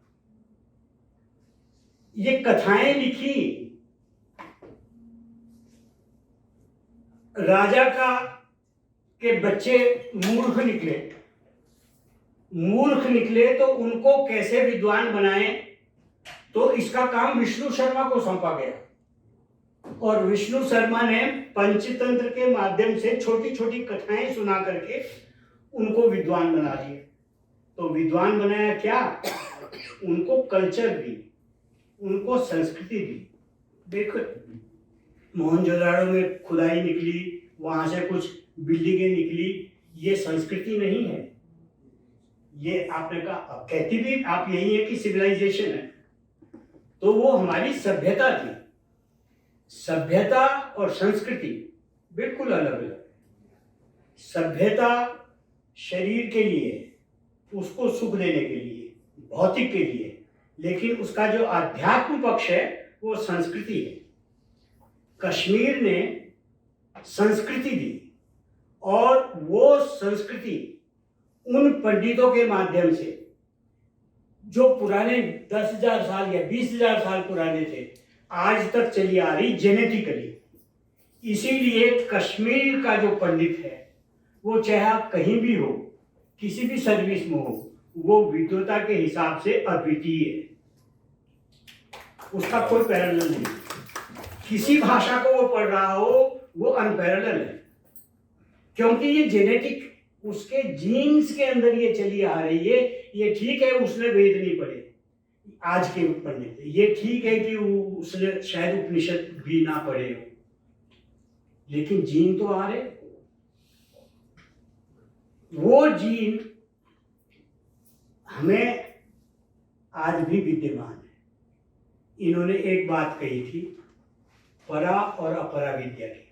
ये कथाएं लिखी, राजा के बच्चे मूर्ख निकले मूर्ख निकले तो उनको कैसे विद्वान बनाएं, तो इसका काम विष्णु शर्मा को सौंपा गया। और विष्णु शर्मा ने पंचतंत्र के माध्यम से छोटी छोटी कथाएं सुना करके उनको विद्वान बना दिए। तो विद्वान बनाया क्या, उनको कल्चर दी, उनको संस्कृति दी। देखो मोहनजोदाड़ो में खुदाई निकली, वहां से कुछ बिल्डिंगें निकली, ये संस्कृति नहीं है। ये आपने कहा, अब कहती भी आप यही है कि सिविलाइजेशन है, तो वो हमारी सभ्यता थी। सभ्यता और संस्कृति बिल्कुल अलग अलग। सभ्यता शरीर के लिए, उसको सुख देने के लिए, भौतिक के लिए, लेकिन उसका जो आध्यात्म पक्ष है वो संस्कृति है। कश्मीर ने संस्कृति दी, और वो संस्कृति उन पंडितों के माध्यम से जो पुराने 10,000 साल या 20,000 साल पुराने थे, आज तक चली आ रही जेनेटिकली। इसीलिए कश्मीर का जो पंडित है वो चाहे आप कहीं भी हो, किसी भी सर्विस में हो, वो विद्वता के हिसाब से अद्वितीय है, उसका कोई पैरेलल नहीं। किसी भाषा को वो पढ़ रहा हो वो अनपैरेलल है, क्योंकि ये जेनेटिक, उसके जीन्स के अंदर ये चली आ रही है। ये ठीक है उसने वेद नहीं पढ़े आज के पंडित, ये ठीक है कि उसने शायद उपनिषद भी ना पढ़े हो, लेकिन जीन तो आ रहे। वो जीन हमें आज भी विद्यमान है। इन्होंने एक बात कही थी, परा और अपरा विद्या की।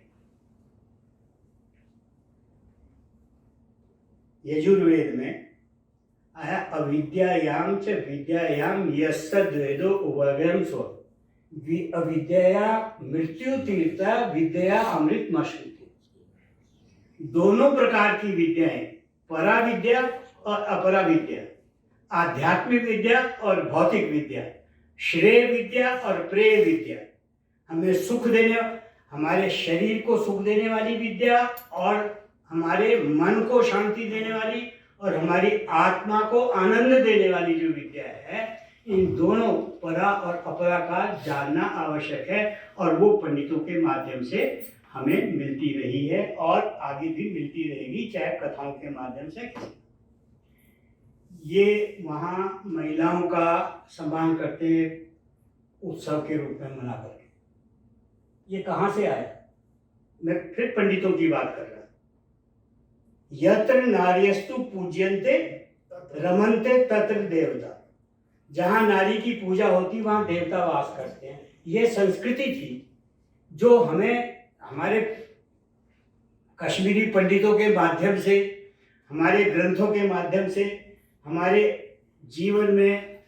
यजुर्वेद में आया, अविद्यायाम च विद्यायाम यस्सद्वेदो उभयं स्व, अविद्या मृत्यु तीर्था विद्या अमृत मश्नुते। दोनों प्रकार की विद्याएं, परा विद्या और अपरा विद्या, आध्यात्मिक विद्या और भौतिक विद्या, श्रेय विद्या और प्रेय विद्या, हमें सुख देने, हमारे शरीर को सुख देने वाली विद्या, और हमारे मन को शांति देने वाली, और हमारी आत्मा को आनंद देने वाली जो विद्या है, इन दोनों परा और अपरा का जानना आवश्यक है। और वो पंडितों के माध्यम से हमें मिलती रही है और आगे भी मिलती रहेगी, चाहे कथाओं के माध्यम से। ये वहाँ महिलाओं का सम्मान करते उत्सव के रूप में मना करके, ये कहाँ से आया? मैं फिर पंडितों की बात कर रहा हूँ। यत्र नार्यस्तु पूज्यन्ते रमन्ते तत्र देवता, जहाँ नारी की पूजा होती वहाँ देवता वास करते हैं। ये संस्कृति थी जो हमें हमारे कश्मीरी पंडितों के माध्यम से, हमारे ग्रंथों के माध्यम से, हमारे जीवन में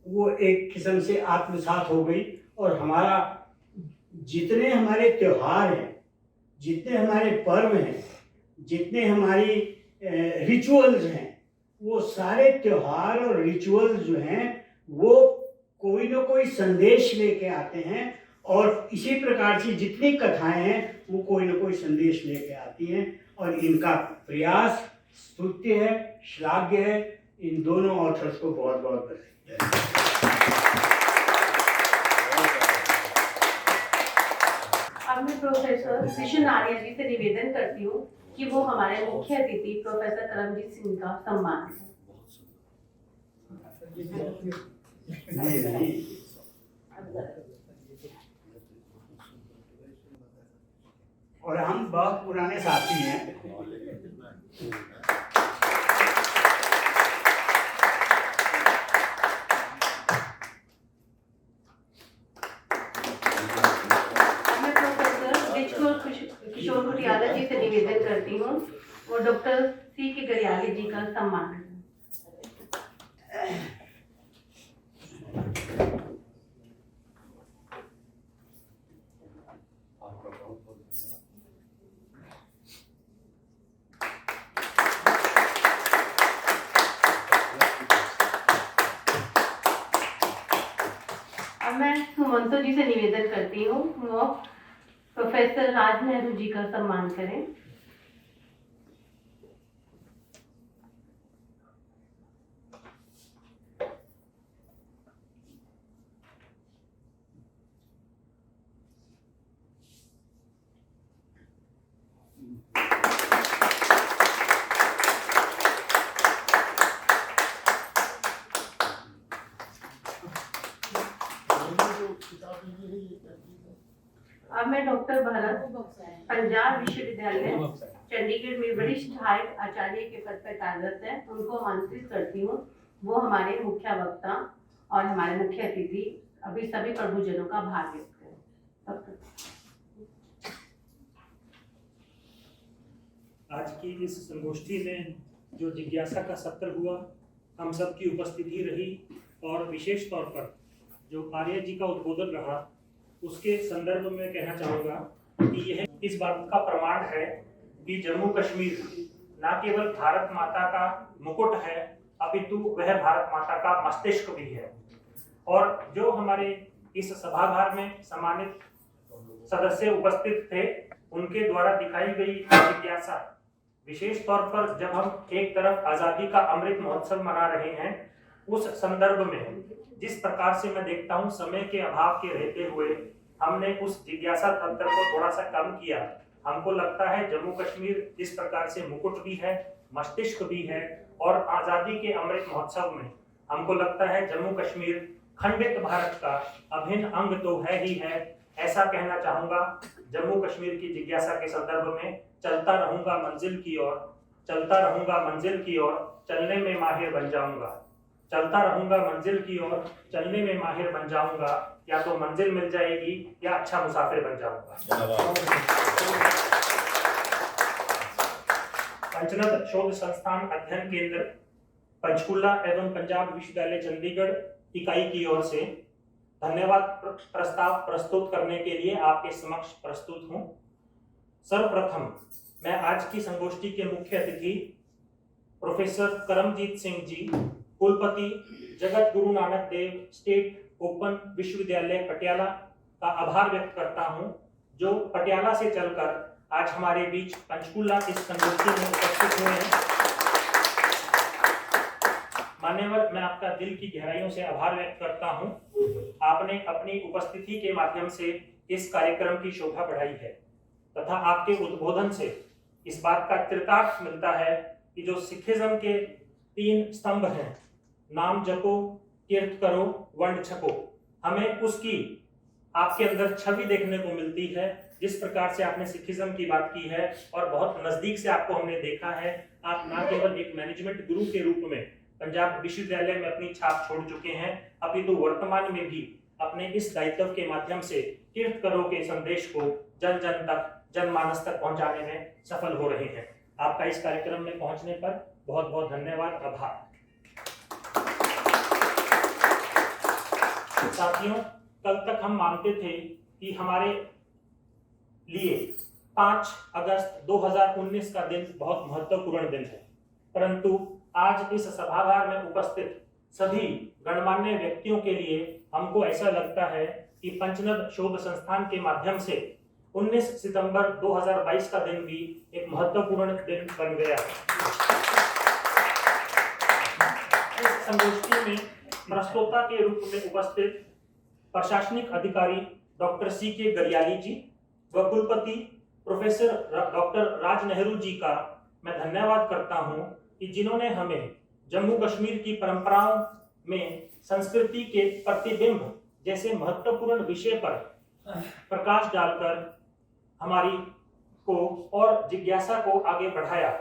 वो एक किस्म से आत्मसात हो गई। और हमारा जितने हमारे त्योहार हैं, जितने हमारे पर्व हैं, जितने हमारी रिचुअल्स हैं, वो सारे त्योहार और रिचुअल्स जो हैं वो कोई ना कोई संदेश लेके आते हैं। और इसी प्रकार से जितनी कथाएं हैं वो कोई ना कोई संदेश लेके आती हैं। और इनका प्रयास स्तुत्य है, श्लाघ्य है। इन दोनों ऑथर्स को बहुत बहुत बधाई। अब मैं प्रोफेसर कृष्ण आर्य जी से निवेदन करती हूँ कि वो हमारे मुख्य अतिथि प्रोफेसर करमजीत सिंह का सम्मान करें। और हम बहुत पुराने साथी हैं। मैं प्रोफेसर किशोर कुटियाला जी से निवेदन करती हूँ वो डॉक्टर सी के गरियाली जी का सम्मान करें। अब मैं सुमंतो जी से निवेदन करती हूँ वो प्रोफेसर राज नेहरू जी का सम्मान करें। डॉक्टर भरत पंजाब विश्वविद्यालय चंडीगढ़ में वरिष्ठ सहायक आचार्य के पद पर कार्यरत है, उनको आमंत्रित करती हूँ। वो हमारे मुख्य वक्ता और हमारे मुख्य अतिथि अभी सभी प्रभुजनों का भाग लेते हैं। आज की इस संगोष्ठी में जो जिज्ञासा का सत्र हुआ, हम सब की उपस्थिति रही और विशेष तौर पर जो आर्य जी का उद्बोधन रहा, उसके संदर्भ में कहना चाहूँगा कि यह इस बात का प्रमाण है कि जम्मू कश्मीर न केवल भारत माता का मुकुट है, अपितु वह भारत माता का मस्तिष्क भी है। और जो हमारे इस सभागार में सम्मानित सदस्य उपस्थित थे, उनके द्वारा दिखाई गई जिज्ञासा, विशेष तौर पर जब हम एक तरफ आजादी का अमृत महोत्सव मना रहे हैं, उस संदर्भ में जिस प्रकार से मैं देखता हूं, समय के अभाव के रहते हुए हमने उस जिज्ञासा तंत्र को थोड़ा सा कम किया। हमको लगता है जम्मू कश्मीर जिस प्रकार से मुकुट भी है, मस्तिष्क भी है, और आजादी के अमृत महोत्सव में हमको लगता है जम्मू कश्मीर खंडित भारत का अभिन्न अंग तो है ही है। ऐसा कहना चाहूंगा। जम्मू कश्मीर की जिज्ञासा के संदर्भ में चलता रहूंगा मंजिल की ओर, चलता रहूंगा मंजिल की ओर, चलने में माहिर बन जाऊंगा। चलता रहूंगा मंजिल की ओर, चलने में माहिर बन जाऊंगा। या तो मंजिल मिल जाएगी या अच्छा मुसाफिर बन जाऊंगा। पंचनद शोध संस्थान अध्ययन केंद्र पंचकुला एवं पंजाब विश्वविद्यालय चंडीगढ़ इकाई की ओर से धन्यवाद प्रस्ताव प्रस्तुत करने के लिए आपके समक्ष प्रस्तुत हूं। सर्वप्रथम मैं आज की संगोष्ठी के मुख्य अतिथि प्रोफेसर करमजीत सिंह जी, कुलपति जगत गुरु नानक देव स्टेट ओपन विश्वविद्यालय पटियाला का आभार व्यक्त करता हूं, जो पटियाला से चलकर आज हमारे बीच पंचकुला इस संगोष्ठी में उपस्थित हुए हैं। मान्यवर, मैं आपका दिल की गहराइयों से आभार व्यक्त करता हूं। आपने अपनी उपस्थिति के माध्यम से इस कार्यक्रम की शोभा बढ़ाई है तथा आपके उद्बोधन से इस बात का चरितार्थ मिलता है कि जो सिखिज्म के 3 स्तंभ हैं, नाम जपो, कीर्त करो, वंड छको, हमें उसकी आपके अंदर छवि देखने को मिलती है। जिस प्रकार से आपने सिखिज्म की बात की है और बहुत नजदीक से आपको हमने देखा है, आप न केवल एक मैनेजमेंट गुरु के रूप में पंजाब विश्वविद्यालय में अपनी छाप छोड़ चुके हैं, अपितु वर्तमान में भी अपने इस दायित्व के माध्यम से कीर्त करो के संदेश को जन जन तक, जनमानस तक पहुंचाने में सफल हो रहे हैं। आपका इस कार्यक्रम में पहुंचने पर बहुत बहुत धन्यवाद, आभार। साथियों, कल तक हम मानते थे कि हमारे लिए 5 अगस्त 2019 का दिन बहुत महत्वपूर्ण दिन है, परंतु आज इस सभागार में उपस्थित सभी गणमान्य व्यक्तियों के लिए हमको ऐसा लगता है कि पंचनद शोध संस्थान के माध्यम से 19 सितंबर 2022 का दिन भी एक महत्वपूर्ण दिन बन गया है। इस संगोष्ठी में प्रस्तोता के रूप में उपस्थित प्रशासनिक अधिकारी डॉक्टर C.K. गरियाली जी व कुलपति प्रोफेसर डॉक्टर राज नेहरू जी का मैं धन्यवाद करता हूं कि जिन्होंने हमें जम्मू कश्मीर की परंपराओं में संस्कृति के प्रतिबिंब जैसे महत्वपूर्ण विषय पर प्रकाश डालकर हमारी को और जिज्ञासा को आगे बढ़ाया।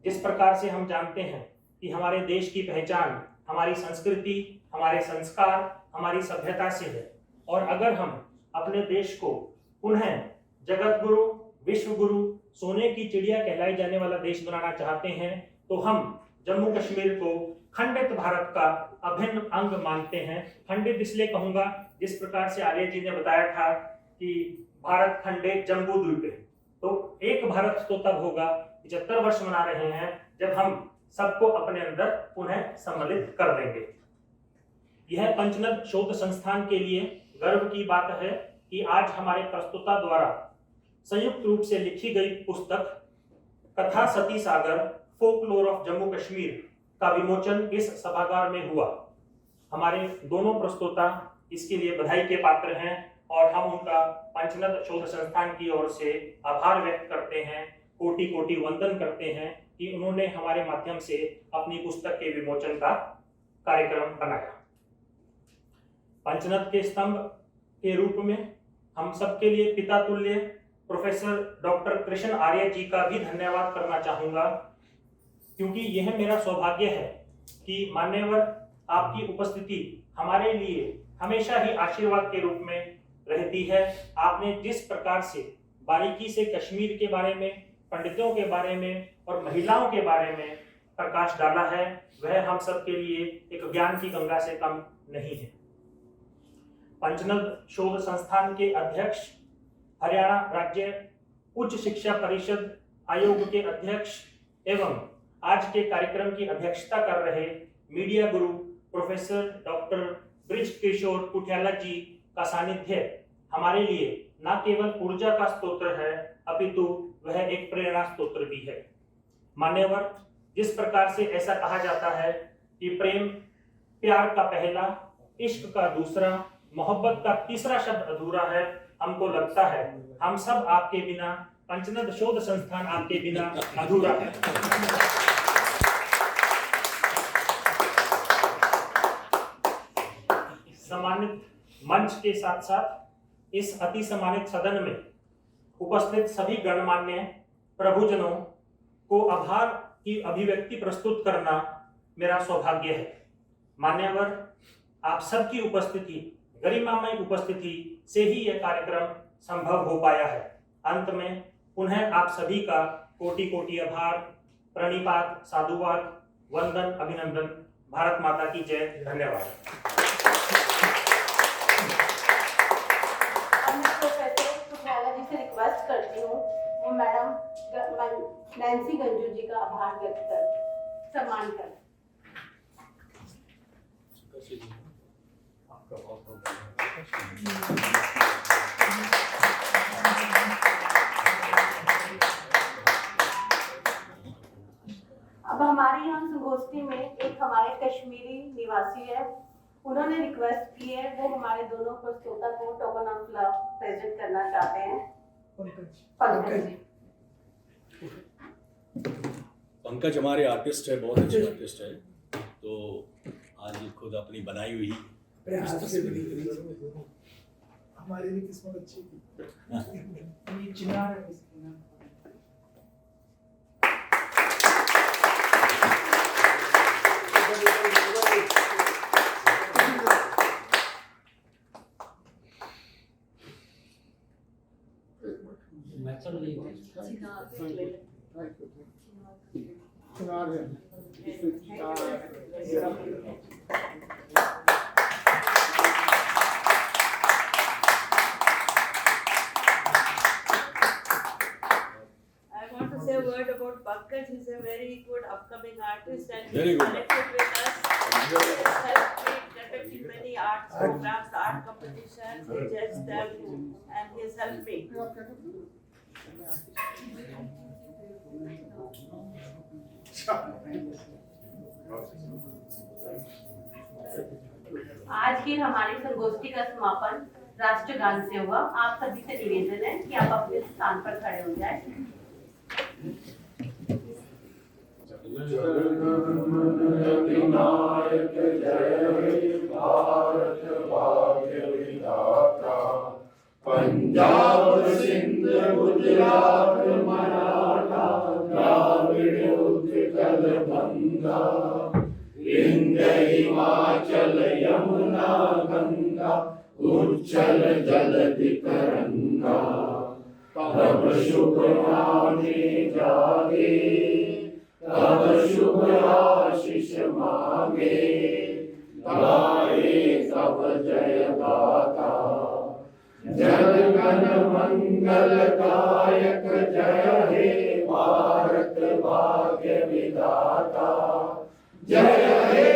जिस प्रकार से हम जानते हैं कि हमारे देश की पहचान हमारी संस्कृति, हमारे संस्कार, हमारी सभ्यता से है, और अगर हम अपने देश को पुनः जगत गुरु, विश्व गुरु, सोने की चिड़िया कहलाई जाने वाला देश बनाना चाहते हैं, तो हम जम्मू कश्मीर को खंडित भारत का अभिन्न अंग मानते हैं। खंडित इसलिए कहूंगा, जिस प्रकार से आर्य जी ने बताया था कि भारत खंडे जम्बू द्वीप, तो एक भारत तो तब होगा 75 वर्ष मना रहे हैं जब हम सबको अपने अंदर पुनः सम्मिलित कर देंगे। यह पंचनद शोध संस्थान के लिए गर्व की बात है कि आज हमारे प्रस्तोता द्वारा संयुक्त रूप से लिखी गई पुस्तक कथा सती सागर फोकलोर ऑफ जम्मू कश्मीर का विमोचन इस सभागार में हुआ। हमारे दोनों प्रस्तोता इसके लिए बधाई के पात्र हैं और हम उनका पंचनद शोध संस्थान की ओर से आभार व्यक्त करते हैं, कोटि कोटि वंदन करते हैं कि उन्होंने हमारे माध्यम से अपनी पुस्तक के विमोचन का कार्यक्रम बनाया। पंचनद के स्तंभ के रूप में हम सबके लिए पिता तुल्य प्रोफेसर डॉक्टर कृष्ण आर्य जी का भी धन्यवाद करना चाहूँगा, क्योंकि यह मेरा सौभाग्य है कि मान्यवर आपकी उपस्थिति हमारे लिए हमेशा ही आशीर्वाद के रूप में रहती है। आपने जिस प्रकार से बारीकी से कश्मीर के बारे में, पंडितों के बारे में और महिलाओं के बारे में प्रकाश डाला है, वह हम सब के लिए एक ज्ञान की गंगा से कम नहीं है। पंचनद शोध संस्थान के अध्यक्ष, हरियाणा राज्य उच्च शिक्षा परिषद आयोग के अध्यक्ष एवं आज के कार्यक्रम की अध्यक्षता कर रहे मीडिया गुरु प्रोफेसर डॉक्टर ब्रिज किशोर कुठियाला जी का सानिध्य हमारे लिए न केवल ऊर्जा का स्रोत है, अपितु वह एक प्रेरणा स्रोत भी है। मान्यवर, जिस प्रकार से ऐसा कहा जाता है कि प्रेम प्यार का पहला, इश्क का दूसरा, मोहब्बत का तीसरा शब्द अधूरा है, हमको लगता है हम सब आपके बिना, पंचनद शोध संस्थान आपके बिना अधूरा है। सम्मानित मंच के साथ साथ इस अति सम्मानित सदन में उपस्थित सभी गणमान्य प्रभुजनों को आभार की अभिव्यक्ति प्रस्तुत करना मेरा सौभाग्य है। मान्यवर, आप सबकी उपस्थिति, गरिमामय उपस्थिति से ही यह कार्यक्रम संभव हो पाया है। अंत में पुनः आप सभी का कोटि कोटि आभार, प्रणिपात, साधुवाद, वंदन, अभिनंदन। भारत माता की जय। धन्यवाद। अब मैं प्रोफेसर कुठियाला जी से रिक्वेस्ट करती हूँ वो मैडम नैन्सी गंजू जी का आभार व्यक्त कर सम्मान कर। अब हमारे यहाँ संगोष्ठी में एक हमारे कश्मीरी निवासी है, उन्होंने रिक्वेस्ट की है, वो हमारे दोनों प्रस्तोता को टोकन ऑफ लव प्रेजेंट करना चाहते हैं। पंकज जी। पंकज हमारे आर्टिस्ट है, बहुत अच्छे आर्टिस्ट है, तो आज खुद अपनी बनाई हुई हमारी भी किस्मत अच्छी थी। I want to say a word about Pankaj. He's a very good upcoming artist and Very he's good. connected with us. He has helped me conduct in many art programs, art competitions, he judged them and he has helped me. आज की हमारी संगोष्ठी का समापन राष्ट्रगान से हुआ। आप सभी से निवेदन है कि आप अपने स्थान पर खड़े हो जाएं। अधिनायक जय हे भारत भाग्य विधाता, पंजाब सिंध गुजरात मराठा द्राविड़ उत्कल बंगा, विंध्य हिमाचल यमुना गंगा, उच्चल जलधि तरंगा, तब शुभ नामे जागे, तब शुभ आशीष मांगे, गाए तब जय गाथा, जन गण मंगल गायक जय हे भारत भाग्य विधाता, जय हे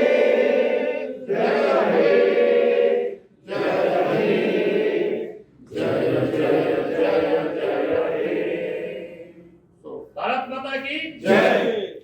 जय हे जय हे जय जय जय जय हे। भारत माता की जय।